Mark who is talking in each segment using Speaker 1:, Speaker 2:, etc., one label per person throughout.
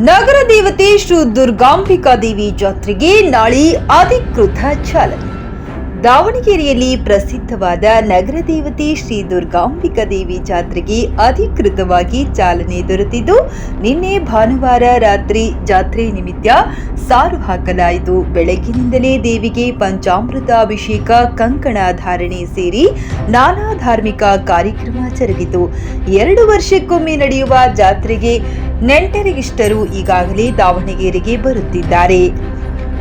Speaker 1: ನಗರ ದೇವತೆ ಶ್ರೀ ದುರ್ಗಾಂಬಿಕಾ ದೇವಿ ಜಾತ್ರೆಗೆ ನಾಳೆ ಅಧಿಕೃತ ಚಾಲನೆ. ದಾವಣಗೆರೆಯಲ್ಲಿ ಪ್ರಸಿದ್ಧವಾದ ನಗರ ದೇವತೆ ಶ್ರೀ ದುರ್ಗಾಂಬಿಕಾ ದೇವಿ ಜಾತ್ರೆಗೆ ಅಧಿಕೃತವಾಗಿ ಚಾಲನೆ ದೊರೆತಿದ್ದು, ನಿನ್ನೆ ಭಾನುವಾರ ರಾತ್ರಿ ಜಾತ್ರೆ ನಿಮಿತ್ತ ಸಾರು ಹಾಕಲಾಯಿತು. ಬೆಳಗ್ಗಿನಿಂದಲೇ ದೇವಿಗೆ ಪಂಚಾಮೃತ ಅಭಿಷೇಕ, ಕಂಕಣ ಧಾರಣೆ ಸೇರಿ ನಾನಾ ಧಾರ್ಮಿಕ ಕಾರ್ಯಕ್ರಮ ಜರುಗಿತು. 2 ವರ್ಷಕ್ಕೊಮ್ಮೆ ನಡೆಯುವ ಜಾತ್ರೆಗೆ ನೆಂಟರಿಗಿಷ್ಟರು ಈಗಾಗಲೇ ದಾವಣಗೆರೆಗೆ ಬರುತ್ತಿದ್ದಾರೆ.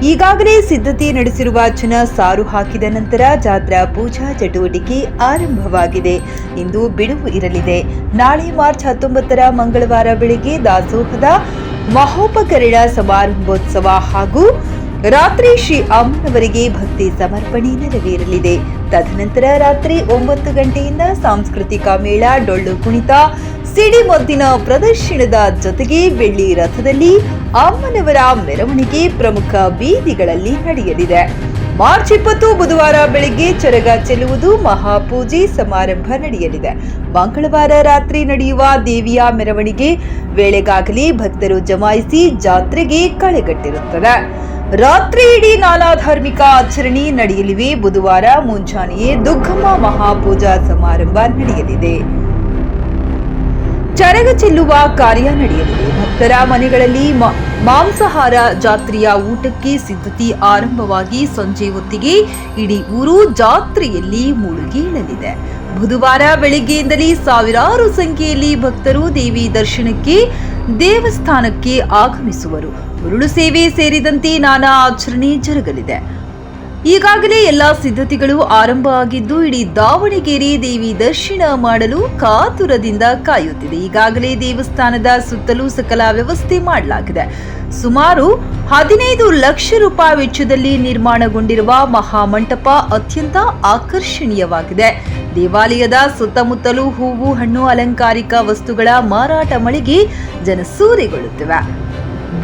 Speaker 1: ಈಗಾಗಲೇ ಸಿದ್ಧತೆ ನಡೆಸಿರುವ ಜನ ಸಾರು ಹಾಕಿದ ನಂತರ ಜಾತ್ರಾ ಪೂಜಾ ಚಟುವಟಿಕೆ ಆರಂಭವಾಗಿದೆ. ಇಂದು ಬಿಡುವು ಇರಲಿದೆ. ನಾಳೆ ಮಾರ್ಚ್ 19 ಮಂಗಳವಾರ ಬೆಳಗ್ಗೆ ದಾಸೋಹದ ಮಹೋಪಕರಣ ಸಮಾರಂಭೋತ್ಸವ ಹಾಗೂ ರಾತ್ರಿ ಶ್ರೀ ಅಮ್ಮನವರಿಗೆ ಭಕ್ತಿ ಸಮರ್ಪಣೆ ನೆರವೇರಲಿದೆ. ತದನಂತರ ರಾತ್ರಿ 9 ಗಂಟೆಯಿಂದ ಸಾಂಸ್ಕೃತಿಕ ಮೇಳ, ಡೊಳ್ಳು ಕುಣಿತ, ಸಿಡಿಮದ್ದಿನ ಪ್ರದರ್ಶನದ ಜೊತೆಗೆ ಬೆಳ್ಳಿ ರಥದಲ್ಲಿ ಅಮ್ಮನವರ ಮೆರವಣಿಗೆ ಪ್ರಮುಖ ಬೀದಿಗಳಲ್ಲಿ ನಡೆಯಲಿದೆ. ಮಾರ್ಚ್ 20 ಬುಧವಾರ ಬೆಳಗ್ಗೆ ಚರಗ ಚೆಲ್ಲುವುದು, ಮಹಾಪೂಜೆ ಸಮಾರಂಭ ನಡೆಯಲಿದೆ. ಮಂಗಳವಾರ ರಾತ್ರಿ ನಡೆಯುವ ದೇವಿಯ ಮೆರವಣಿಗೆ ವೇಳೆಗಾಗಲೇ ಭಕ್ತರು ಜಮಾಯಿಸಿ ಜಾತ್ರೆಗೆ ಕಳೆಗಟ್ಟಿರುತ್ತದೆ. ರಾತ್ರಿ ಇಡೀ ನಾನಾ ಧಾರ್ಮಿಕ ಆಚರಣೆ ನಡೆಯಲಿವೆ. ಬುಧವಾರ ಮುಂಜಾನೆಯೇ ದುಗ್ಗಮ್ಮ ಮಹಾಪೂಜಾ ಸಮಾರಂಭ ನಡೆಯಲಿದೆ. ಚರಗ ಚೆಲ್ಲುವ ಕಾರ್ಯ ನಡೆಯಲಿದೆ. ಭಕ್ತರ ಮನೆಗಳಲ್ಲಿ ಮಾಂಸಾಹಾರ ಜಾತ್ರೆಯ ಊಟಕ್ಕೆ ಸಿದ್ಧತೆ ಆರಂಭವಾಗಿ ಸಂಜೆ ಹೊತ್ತಿಗೆ ಇಡೀ ಊರು ಜಾತ್ರೆಯಲ್ಲಿ ಮುಳುಗೇಳಲಿದೆ. ಬುಧವಾರ ಬೆಳಗ್ಗೆಯಿಂದಲೇ ಸಾವಿರಾರು ಸಂಖ್ಯೆಯಲ್ಲಿ ಭಕ್ತರು ದೇವಿ ದರ್ಶನಕ್ಕೆ ದೇವಸ್ಥಾನಕ್ಕೆ ಆಗಮಿಸುವರು. ಉರುಳು ಸೇವೆ ಸೇರಿದಂತೆ ನಾನಾ ಆಚರಣೆ ಜರುಗಲಿದೆ. ಈಗಾಗಲೇ ಎಲ್ಲಾ ಸಿದ್ಧತೆಗಳು ಆರಂಭ ಆಗಿದ್ದು, ಇಡೀ ದಾವಣಗೆರೆ ದೇವಿ ದರ್ಶನ ಮಾಡಲು ಕಾತುರದಿಂದ ಕಾಯುತ್ತಿದೆ. ಈಗಾಗಲೇ ದೇವಸ್ಥಾನದ ಸುತ್ತಲೂ ಸಕಲ ವ್ಯವಸ್ಥೆ ಮಾಡಲಾಗಿದೆ. ಸುಮಾರು 15 ಲಕ್ಷ ರೂಪಾಯಿ ವೆಚ್ಚದಲ್ಲಿ ನಿರ್ಮಾಣಗೊಂಡಿರುವ ಮಹಾಮಂಟಪ ಅತ್ಯಂತ ಆಕರ್ಷಣೀಯವಾಗಿದೆ. ದೇವಾಲಯದ ಸುತ್ತಮುತ್ತಲೂ ಹೂವು, ಹಣ್ಣು, ಅಲಂಕಾರಿಕ ವಸ್ತುಗಳ ಮಾರಾಟ ಮಳಿಗೆ ಜನಸೂರೆಗೊಳ್ಳುತ್ತಿವೆ.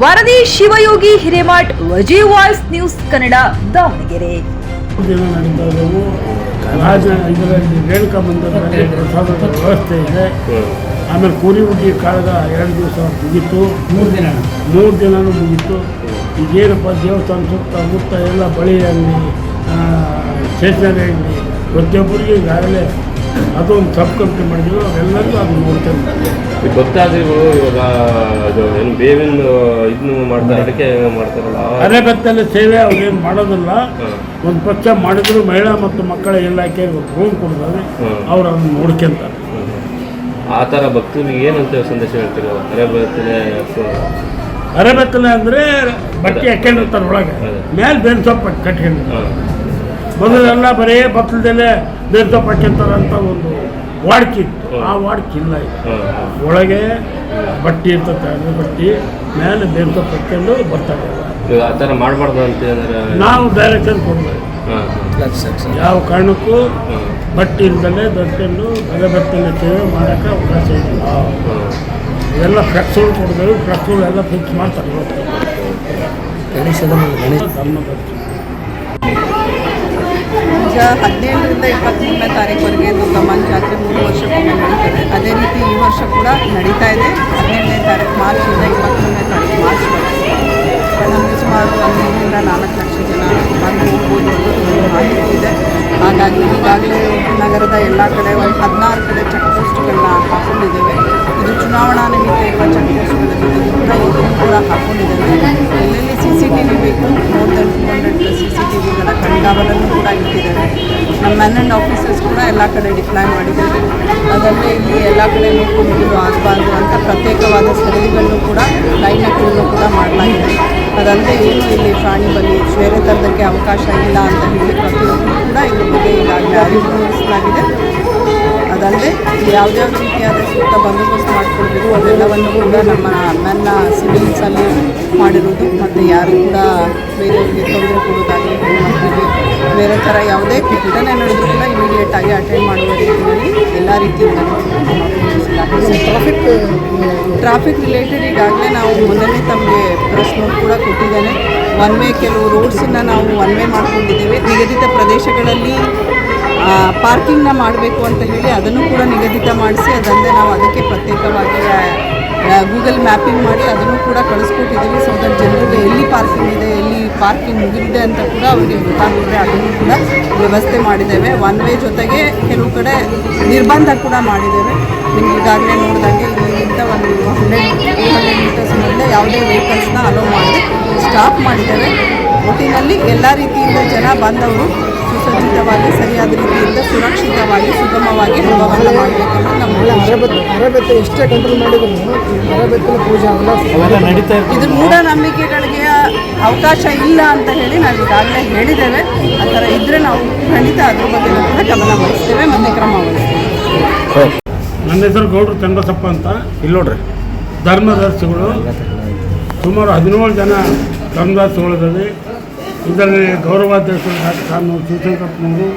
Speaker 1: ವರದಿ ಶಿವಯೋಗಿ ಹಿರೇಮಠ್, ವಿಜಯ್ ವಾಯ್ಸ್ ನ್ಯೂಸ್ ಕನ್ನಡ, ದಾವಣಗೆರೆ.
Speaker 2: ರೇಣುಕಾ ಮಂದಿರದಲ್ಲಿ ಪ್ರಸಾದದ ವ್ಯವಸ್ಥೆ ಇದೆ. ಆಮೇಲೆ ಕೂರಿ ಹುಡ್ಗಿ ಕಾಳಗ 2 ದಿವಸ ಮುಗೀತು, 3 ದಿನನೂ ಮುಗೀತು. ಈಗೇನಪ್ಪ ದೇವಸ್ಥಾನ ಸುತ್ತಮುತ್ತ ಎಲ್ಲ ಬಳಿ ಅಂಗಡಿ, ಸ್ಟೇಷನರಿ ಅಂಗಡಿ, ಪ್ರತಿಯೊಬ್ಬರಿಗೆ ಈಗಾಗಲೇ ಅದೊಂದು ಸಬ್ ಕಮಿಟಿ ಮಾಡಿದ್ರು. ಅವೆಲ್ಲರೂ ಅದನ್ನು ನೋಡ್ತಾರೆ.
Speaker 3: ಈ ಭಕ್ತಾದಿಗಳು ಇವಾಗ ಅದು ಏನು ಬೇವಿನ ಇದನ್ನು ಮಾಡ್ತಾರೆ, ಅದಕ್ಕೆ ಮಾಡ್ತಾರಲ್ಲ,
Speaker 2: ಅರೆಬೆತ್ತಲೆ ಸೇವೆ ಅವ್ರೇನು ಮಾಡೋದಿಲ್ಲ. ಒಂದು ಪಕ್ಷ ಮಾಡಿದ್ರು ಮಹಿಳಾ ಮತ್ತು ಮಕ್ಕಳ ಇಲಾಖೆ ರೂಮ್ ಕೊಡ್ತಾರೆ, ಅವ್ರು ಅದನ್ನು ನೋಡ್ಕೊಂತಾರೆ.
Speaker 3: ಆ ಥರ ಭಕ್ತರಿಗೆ ಏನಂತ ಸಂದೇಶ ಹೇಳ್ತೀವಿ?
Speaker 2: ಅರೆಬೆತ್ತಲೆ ಅಂದರೆ ಬಟ್ಟೆ ಹಾಕೊಂಡಿರ್ತಾರೆ ಒಳಗೆ, ಮೇಲೆ ಬೇನ್ ಸೊಪ್ಪು ಕಟ್ಕೊಂಡಿರ್ತಾರೆ. ಮೊದಲೆಲ್ಲ ಬರೀ ಬತ್ತಲದಲ್ಲೇ ಬೇನ್ ಸೊಪ್ಪು ಹಾಕ್ಯಂತಾರಂತ ಒಂದು ವಾಡಿಕೆ ಇತ್ತು. ಆ ವಾಡಿಕೆ ಇಲ್ಲ. ಒಳಗೆ ಬಟ್ಟೆ ಇರ್ತದೆ, ಅದ್ರ ಬಟ್ಟೆ ಮೇಲೆ ಬೇನ್ ಸೊಪ್ಪು ಹಾಕ್ಕೊಂಡು ಬರ್ತಾರೆ.
Speaker 3: ಆ ಥರ ಮಾಡಬಾರ್ದು ಅಂತ
Speaker 2: ನಾವು ಡೈರೆಕ್ಷನ್ ಕೊಡ್ಬೇಕು. ಯಾವ ಕಾರಣಕ್ಕೂ ಬಟ್ಟೆ ಇಲ್ದಲೇ ಧರಿಸ್ಕೊಂಡು ಅರೆಬೆತ್ತಲೆ ಸೇವೆ ಮಾಡೋಕ್ಕೆ ಅವಕಾಶ ಇಲ್ಲ. ಇವೆಲ್ಲ ಫ್ಲೆಕ್ಸ್ಗಳು ಕೊಡ್ಬೇಕು. ಫ್ಲೆಕ್ಸ್ಗಳು ಎಲ್ಲ ಫಿಕ್ಸ್ ಮಾಡ್ತಾರೆ.
Speaker 4: ಈಗ 17ರಿಂದ 23ನೇ ತಾರೀಕುವರೆಗೆ ದುರ್ಗಮ್ಮನ ಜಾತ್ರೆ 3 ವರ್ಷಕ್ಕೊಮ್ಮೆ ನಡೀತದೆ. ಅದೇ ರೀತಿ ಈ ವರ್ಷ ಕೂಡ ನಡೀತಾ ಇದೆ. 17ನೇ ತಾರೀಕು ಮಾರ್ಚಿಂದ 23ನೇ ತಾರೀಕು ಮಾರ್ಚ್ವರೆಗೆ ನಮಗೆ ಸುಮಾರು 3ರಿಂದ 4 ಲಕ್ಷ ಜನ ಬಂದು ಹೋಗ್ಬೋದು ಅನ್ನೋದು ಮಾಹಿತಿ ಇದೆ. ಹಾಗಾಗಿ ಈಗಾಗಲೇ ನಗರದ ಎಲ್ಲ ಕಡೆ ಒಂದು 16 ಕಡೆ ಚೆಕ್ ಪೋಸ್ಟ್ಗಳನ್ನ ಹಾಕ್ಕೊಂಡಿದ್ದೇವೆ. ಇದು ಚುನಾವಣಾ ನಿಮಿತ್ತ ಇರುವ ಚೆಕ್ ಪೋಸ್ಟ್ಗಳ ಜೊತೆಗಿಂತ ಇದನ್ನು ಕೂಡ ಹಾಕ್ಕೊಂಡಿದ್ದೇವೆ. ಎಲ್ಲೆಲ್ಲಿ CCTV ಬೇಕು, more than 200 CCTVಗಳ ಕಣ್ಗಾವಲನ್ನು ಕೂಡ ಇಟ್ಟಿದ್ದೇವೆ. ನಮ್ಮ ಮ್ಯಾನ್ ಆ್ಯಂಡ್ ಆಫೀಸರ್ಸ್ ಕೂಡ ಎಲ್ಲ ಕಡೆ ಡಿಪ್ಲಾಯ್ ಮಾಡಿದ್ದೇವೆ. ಅದಲ್ಲದೆ ಇಲ್ಲಿ ಎಲ್ಲ ಕಡೆ ನೋಡ್ಕೊಂಡು ಆಗಬಾರ್ದು ಅಂತ ಪ್ರತ್ಯೇಕವಾದ ಸರದಿಗಳನ್ನು ಕೂಡ ಲೈನ್ ಹಾಕೋದು ಕೂಡ ಮಾಡಲಾಗಿದೆ. ಅದಲ್ಲದೆ ಏನು ಇಲ್ಲಿ ಪ್ರಾಣಿ ಬಲಿ, ಬೇರೆ ಥರದಕ್ಕೆ ಅವಕಾಶ ಇಲ್ಲ ಅಂತ ಹೇಳಿ ಪ್ರತಿಯೊಬ್ಬರು ಕೂಡ ಇದ್ರ ಬಗ್ಗೆ ಈಗಾಗಲೇ ಅರಿವು ಮೂಡಿಸಲಾಗಿದೆ. ಅದಲ್ಲದೆ ಯಾವುದೇ ರೀತಿಯಾದ ಸೂಕ್ತ ಬಂದೋಬಸ್ತ್ ಮಾಡಿಕೊಡ್ಬೇಕು, ಅದೆಲ್ಲವನ್ನು ಕೂಡ ನಮ್ಮ ನನ್ನ ಸಿವಿಲ್ಸಲ್ಲಿ ಮಾಡಿರೋದು. ಮತ್ತು ಯಾರು ಕೂಡ ಬೇರೆಯವರಿಗೆ ತೊಂದರೆ ಕೊಡೋದಾಗಲಿ, ಮಕ್ಕಳಿಗೆ ಬೇರೆ ಥರ ಯಾವುದೇ ಘಟನೆ ನಡೆದರೂ ಕೂಡ ಇಮಿಡಿಯೇಟಾಗಿ ಅಟೆಂಡ್ ಮಾಡುವ ರೀತಿಯಲ್ಲಿ ಎಲ್ಲ ರೀತಿಯಿಂದ ಟ್ರಾಫಿಕ್ ರಿಲೇಟೆಡ್ ಈಗಾಗಲೇ ನಾವು ಮೊದಲನೇ ತಮಗೆ ಪ್ರೆಸ್ ನೋಟ್ ಕೂಡ ಕೊಟ್ಟಿದ್ದೇನೆ. ಒನ್ ವೇ ಕೆಲವು ರೋಡ್ಸನ್ನು ನಾವು ಒನ್ ವೇ ಮಾಡ್ಕೊಂಡಿದ್ದೇವೆ. ನಿಗದಿತ ಪ್ರದೇಶಗಳಲ್ಲಿ ಪಾರ್ಕಿಂಗ್ನ ಮಾಡಬೇಕು ಅಂತ ಹೇಳಿ ಅದನ್ನು ಕೂಡ ನಿಗದಿತ ಮಾಡಿಸಿ, ಅದಲ್ಲದೆ ನಾವು ಅದಕ್ಕೆ ಪ್ರತ್ಯೇಕವಾಗಿ ಗೂಗಲ್ ಮ್ಯಾಪಿಂಗ್ ಮಾಡಿ ಅದನ್ನು ಕೂಡ ಕಳಿಸ್ಕೊಟ್ಟಿದ್ದೀವಿ. ಸೊ ದಟ್ ಜನರಿಗೆ ಎಲ್ಲಿ ಪಾರ್ಕಿಂಗ್ ಇದೆ, ಎಲ್ಲಿ ಪಾರ್ಕಿಂಗ್ ಮುಗಿದಿದೆ ಅಂತ ಕೂಡ ಅವರಿಗೆ ಗೊತ್ತಾಗುತ್ತೆ. ಅದನ್ನು ಕೂಡ ವ್ಯವಸ್ಥೆ ಮಾಡಿದ್ದೇವೆ. ಒನ್ ವೇ ಜೊತೆಗೆ ಕೆಲವು ಕಡೆ ನಿರ್ಬಂಧ ಕೂಡ ಮಾಡಿದ್ದೇವೆ. ನಿಮ್ಗೆ ಈಗಾಗಲೇ ನೋಡಿದಂಗೆ ಇಲ್ಲಿಂದ ಒಂದು 100-200 ಮೀಟರ್ಸ್ ಮೇಲೆ ಯಾವುದೇ ವೆಹಿಕಲ್ಸ್ನ ಅಲೋ ಮಾಡದೆ ಸ್ಟಾಪ್ ಮಾಡಿದ್ದೇವೆ. ಒಟ್ಟಿನಲ್ಲಿ ಎಲ್ಲ ರೀತಿಯಿಂದ ಜನ ಬಂದವರು ಸುಸಜ್ಜಿತವಾಗಿ, ಸರಿಯಾದ ರೀತಿಯಿಂದ, ಸುರಕ್ಷಿತವಾಗಿ, ಸುಗಮವಾಗಿ ಹಬ್ಬವನ್ನು ಮಾಡಬೇಕನ್ನೋದು ನಮ್ಮ
Speaker 5: ಅರಬೆತ್ತೆ ಎಷ್ಟೇ ಕಂಟ್ರೋಲ್ ಮಾಡಿದ್ರು ಅರಬೆತ್ತಲ ಪೂಜೆ ಅವೆಲ್ಲ ನಡೀತಾ ಇರ್ತದೆ.
Speaker 4: ಇದು ಮೂಢನಂಬಿಕೆಗಳಿಗೆ ಅವಕಾಶ ಇಲ್ಲ ಅಂತ ಹೇಳಿ ನಾವು ಈಗಾಗಲೇ ಹೇಳಿದ್ದೇವೆ. ಆ ಥರ ಇದ್ದರೆ ನಾವು ಖಂಡಿತ ಅದ್ರ ಬಗ್ಗೆ ಕೂಡ ಗಮನ ವಹಿಸ್ತೇವೆ ಮತ್ತು ಕ್ರಮ ವಹಿಸ್ತೇವೆ.
Speaker 2: ನನ್ನ ಹೆಸರು ಗೌಡ್ರು ಚಂದ್ರಸಪ್ಪ ಅಂತ.
Speaker 5: ಇಲ್ಲಿ ನೋಡ್ರಿ,
Speaker 2: ಧರ್ಮದರ್ಶಿಗಳು ಸುಮಾರು 17 ಜನ ಧರ್ಮದರ್ಶಿಗಳಿದ್ದಾರೆ. ಇದರಲ್ಲಿ ಗೌರವಾಧ್ಯಕ್ಷರು ಡಾಕ್ಟರ್ ಕಾನೂರು ಶಿವಶಂಕರಪ್ಪನವರು,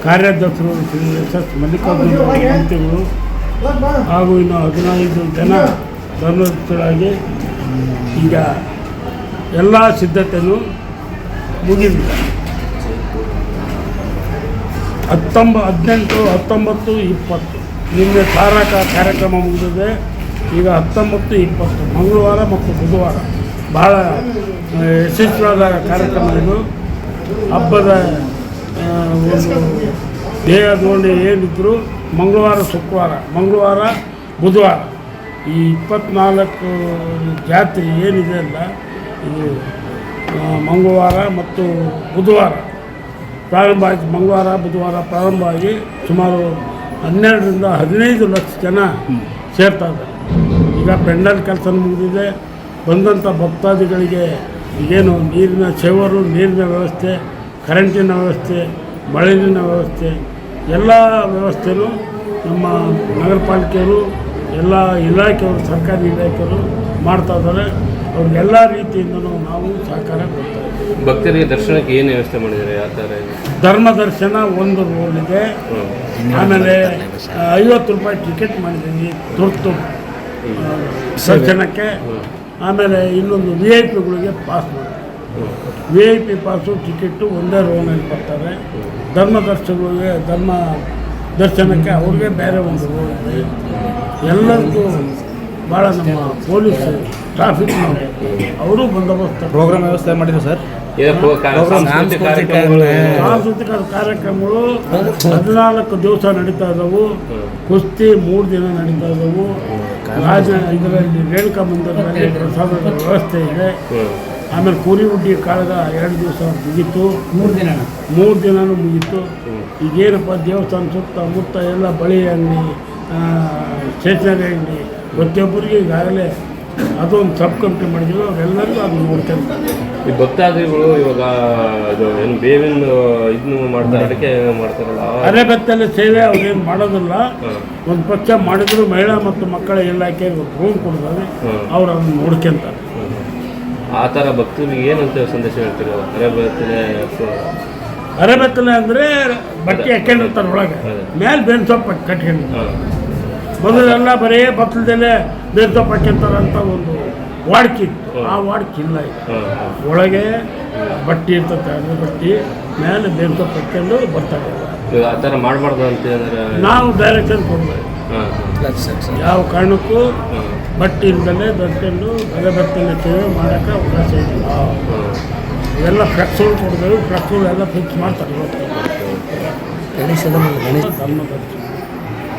Speaker 2: ಕಾರ್ಯಾಧ್ಯಕ್ಷರು ಶ್ರೀ ಎಸ್ ಮಲ್ಲಿಕಾರ್ಜುನ ಮಂತ್ರಿಗಳು ಹಾಗೂ ಇನ್ನು 15 ಜನ ಧರ್ಮದರ್ಶಿಗಳಾಗಿ ಈಗ ಎಲ್ಲ ಸಿದ್ಧತೆಯೂ ಮುಗಿದಿದೆ. 18, 19, 20 ನಿನ್ನೆ ತಾರಕ ಕಾರ್ಯಕ್ರಮ ಮುಗಿದಿದೆ. ಈಗ 19, 20 ಮಂಗಳವಾರ ಮತ್ತು ಬುಧವಾರ ಭಾಳ ಯಶಸ್ವಿಯಾದ ಕಾರ್ಯಕ್ರಮ ಇದು. ಹಬ್ಬದ ಒಂದು ದೇಹದೋಣಿ ಏನಿದ್ರು ಮಂಗಳವಾರ ಬುಧವಾರ ಈ 24 ಜಾತ್ರೆ ಏನಿದೆ ಅಲ್ಲ, ಇದು ಮಂಗಳವಾರ ಮತ್ತು ಬುಧವಾರ ಪ್ರಾರಂಭ ಆಯಿತು. ಮಂಗಳವಾರ ಬುಧವಾರ ಪ್ರಾರಂಭ ಆಗಿ ಸುಮಾರು 12ರಿಂದ 15 ಲಕ್ಷ ಜನ ಸೇರ್ತಾ ಇದ್ದಾರೆ. ಈಗ ಪೆಂಡಲ್ ಕೆಲಸ ಮುಗಿದಿದೆ. ಬಂದಂಥ ಭಕ್ತಾದಿಗಳಿಗೆ ಈಗೇನು ನೀರಿನ ಶೇವರು, ನೀರಿನ ವ್ಯವಸ್ಥೆ, ಕರೆಂಟಿನ ವ್ಯವಸ್ಥೆ, ಮಳೆ ನೀರಿನ ವ್ಯವಸ್ಥೆ, ಎಲ್ಲ ವ್ಯವಸ್ಥೆಯೂ ನಮ್ಮ ನಗರ ಪಾಲಿಕೆಯವರು, ಎಲ್ಲ ಇಲಾಖೆಯವರು, ಸರ್ಕಾರಿ ಇಲಾಖೆಯವರು ಮಾಡ್ತಾ ಇದ್ದಾರೆ. ಅವ್ರಿಗೆಲ್ಲ ರೀತಿಯಿಂದಲೂ ನಾವು ಸಹಕಾರ ಕೊಡ್ತಾ ಇದ್ದೀವಿ.
Speaker 3: ಭಕ್ತರಿಗೆ ದರ್ಶನಕ್ಕೆ ಏನು ವ್ಯವಸ್ಥೆ ಮಾಡಿದ್ದಾರೆ? ಯಾವ ಥರ
Speaker 2: ಧರ್ಮ ದರ್ಶನ ಒಂದು ರೋಲ್ ಇದೆ. ಆಮೇಲೆ 50 ರೂಪಾಯಿ ಟಿಕೆಟ್ ಮಾಡಿದ್ದೀವಿ ತುರ್ತು ದರ್ಶನಕ್ಕೆ. ಆಮೇಲೆ ಇನ್ನೊಂದು VIP ಪಾಸ್ ಮಾಡಿ, VIP ಪಾಸು ಟಿಕೆಟು ಒಂದೇ ರೋನಲ್ಲಿ ಬರ್ತಾರೆ. ಧರ್ಮ ದರ್ಶನಕ್ಕೆ ಅವ್ರಿಗೆ ಬೇರೆ ಒಂದು ರೋಲ್ ಇದೆ. ಎಲ್ಲರಿಗೂ ಭಾಳ ನಮ್ಮ ಪೊಲೀಸ್ ಟ್ರಾಫಿಕ್ ಅವರು ಬಂದೋಬಸ್ತ್
Speaker 5: ಪ್ರೋಗ್ರಾಮ್ ವ್ಯವಸ್ಥೆ ಮಾಡಿದ್ರು ಸರ್.
Speaker 2: ಸಾಂಸ್ಕೃತಿಕ ಕಾರ್ಯಕ್ರಮಗಳು 14 ದಿವಸ ನಡೀತಾ ಇದ್ದವು. ಕುಸ್ತಿ 3 ದಿನ ನಡೀತಾ ಇದ್ದವು. ಇದರಲ್ಲಿ ರೇಣುಕಾ ಮಂದಿರದಲ್ಲಿ ಪ್ರಸಾದದ ವ್ಯವಸ್ಥೆ ಇದೆ. ಆಮೇಲೆ ಕೂರಿ ಉಡ್ಡಿ ಕಾಳಗ 2 ದಿವಸ ಮುಗೀತು. 3 ದಿನನೂ ಮುಗೀತು. ಈಗೇನಪ್ಪ ದೇವಸ್ಥಾನ ಸುತ್ತಮುತ್ತ ಎಲ್ಲ ಬಳಿ ಅಂಗಡಿ, ಸ್ಟೇಷನರಿ ಅಂಗಡಿ ಪ್ರತಿಯೊಬ್ಬರಿಗೆ ಈಗಾಗಲೇ ಅದೊಂದು ಸಬ್ ಕಮಿಟಿ ಮಾಡಿದ್ದೀವಿ. ಅವರೆಲ್ಲರಿಗೂ ಅದನ್ನು ನೋಡ್ಕೊಂತಾರೆ.
Speaker 3: ಈ ಭಕ್ತಾದಿಗಳು ಇವಾಗ ಇದು ಏನು ಬೇವಿನ ಇದನ್ನು ಮಾಡ್ತಾರೆ, ಅಡಿಕೆ ಮಾಡ್ತಾರಲ್ಲ,
Speaker 2: ಅರೆಬೆತ್ತಲೆ ಸೇವೆ ಅವ್ರೇನು ಮಾಡೋದಿಲ್ಲ. ಒಂದು ಪಕ್ಷ ಮಾಡಿದ್ರು ಮಹಿಳಾ ಮತ್ತು ಮಕ್ಕಳ ಇಲಾಖೆ ರೂಮ್ ಕೊಡ್ತಾರೆ, ಅವ್ರು ಅದನ್ನು ನೋಡ್ಕೊಂತಾರೆ.
Speaker 3: ಆ ಥರ ಭಕ್ತರಿಗೆ ಏನಂತ ಸಂದೇಶ ಹೇಳ್ತೀರಿ?
Speaker 2: ಅರೆಬೆತ್ತಲೆ ಅಂದರೆ ಬಟ್ಟೆ ಹಾಕೊಂಡಿರ್ತಾರೆ ಒಳಗೆ, ಮೇಲೆ ಬೇನ್ ಸೊಪ್ಪು ಕಟ್ಕೊಂಡಿರ್ತಾರೆ. ಮೊದಲೆಲ್ಲ ಬರೀ ಬತ್ತಲದಲ್ಲೇ ಬೇನ್ ಸೊಪ್ಪು ಹಾಕ್ಯಂತಾರಂತ ಒಂದು ವಾಡಿಕೆ ಇತ್ತು. ಆ ವಾಡಿಕೆ ಇಲ್ಲ. ಒಳಗೆ ಬಟ್ಟೆ ಇರ್ತದೆ, ಅದು ಬಟ್ಟೆ ಮೇಲೆ ಬೇನ್ ಸೊಪ್ಪು ಹಾಕ್ಕೊಂಡು ಬರ್ತಾರೆ.
Speaker 3: ಆ ಥರ ಮಾಡಬಾರ್ದು ಅಂತ ಅಂದರೆ
Speaker 2: ನಾವು ಡೈರೆಕ್ಷನ್ ಕೊಡ್ಬೇಕು. ಯಾವ ಕಾರಣಕ್ಕೂ ಬಟ್ಟೆ ಇಲ್ದಲ್ಲೇ ಧರಿಸ್ಕೊಂಡು ಅರೆಬೆತ್ತಲೆ ಸೇವೆ ಮಾಡೋಕ್ಕೆ ಅವಕಾಶ ಇಲ್ಲ. ಇವೆಲ್ಲ ಫ್ಲೆಕ್ಸ್ಗಳು ಕೊಡ್ಬೇಕು. ಫ್ಲೆಕ್ಸ್ಗಳು ಎಲ್ಲ ಫಿಕ್ಸ್ ಮಾಡ್ತಾರೆ.
Speaker 5: ಗಣೇಶದ
Speaker 2: ಧರ್ಮದರ್ಶನ